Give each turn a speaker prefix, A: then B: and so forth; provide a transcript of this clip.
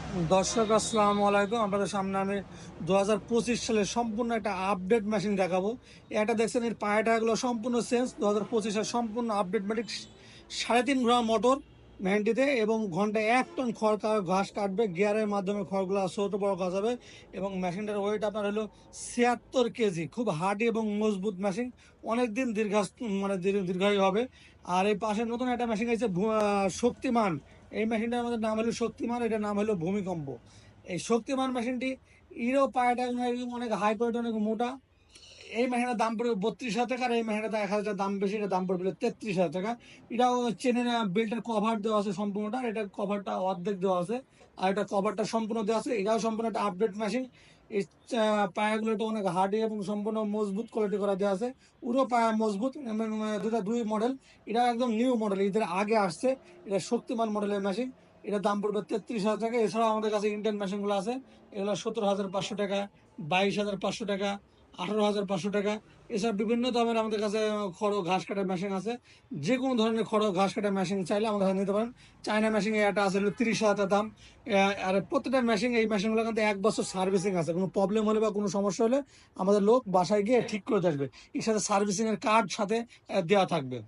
A: দর্শক আসসালামু আলাইকুম। আপনাদের সামনে আমি 2025 সালের সম্পূর্ণ একটা আপডেট মেশিন দেখাবো। এটা দেখছেন এর পায়াটাগুলো সম্পূর্ণ চেঞ্জ। 2025 সম্পূর্ণ আপডেট মেশিন, 3.5 ঘোড়া মোটর মেশিনটিতে, এবং ঘন্টায় 1 টন ঘাস কাটবে। গিয়ারের মাধ্যমে খড়গুলো ছোট বড় কাজ হবে। এবং মেশিনটার ওয়েট আপনার হলো 76 কেজি। খুব হার্ডি এবং মজবুত মেশিন, অনেকদিন দীর্ঘায়ু হবে। আর এই পাশে নতুন একটা মেশিন আছে শক্তিমান। এই মেশিনটার আমাদের নাম হলো শক্তিমান, এটার নাম হলো ভূমিকম্প। এই শক্তিমান মেশিনটি ইরো পায়াটা অনেক হাই কোয়ালিটি, অনেক মোটা। এই মেশিনের দাম পড়বে 32,000 টাকা, আর এই মেশিনটা 1,000 দাম বেশি, এটা দাম পড়বে 33,000 টাকা। এটাও চেনের বেল্টের কভার দেওয়া আছে সম্পূর্ণটা, এটা কভারটা অর্ধেক দেওয়া আছে, আর এটা কভারটা সম্পূর্ণ দেওয়া আছে। এটাও সম্পূর্ণ একটা আপডেট মেশিন। এই পায়াগুলো তো অনেক হার্ডি এবং সম্পূর্ণ মজবুত কোয়ালিটি করা দেওয়া আছে। পুরো পায়া মজবুত, এবং দুই মডেল। এটা একদম নিউ মডেল, এদের আগে আসছে। এটা শক্তিমান মডেলের মেশিন। এটার দাম পড়বে 33,000 টাকা। এছাড়াও আমাদের কাছে ইন্ডিয়ান মেশিনগুলো আছে, এগুলো 17,500 টাকা, 22,500 টাকা, 18,500 টাকা। এছাড়া বিভিন্ন দামের আমাদের কাছে খড় ঘাস কাটার মেশিন আছে। যে কোনো ধরনের খড় ঘাস কাটার মেশিন চাইলে আমাদের কাছে নিতে পারেন। চায়না মেশিন এটা আছে হলো 30,000 দাম। আর প্রত্যেকটা মেশিন, এই মেশিনগুলো কিন্তু 1 বছর সার্ভিসিং আছে। কোনো প্রবলেম হলে বা কোনো সমস্যা হলে আমাদের লোক বাসায় গিয়ে ঠিক করে আসবে। এর সাথে সার্ভিসিং এর কার্ড সাথে দেওয়া থাকবে।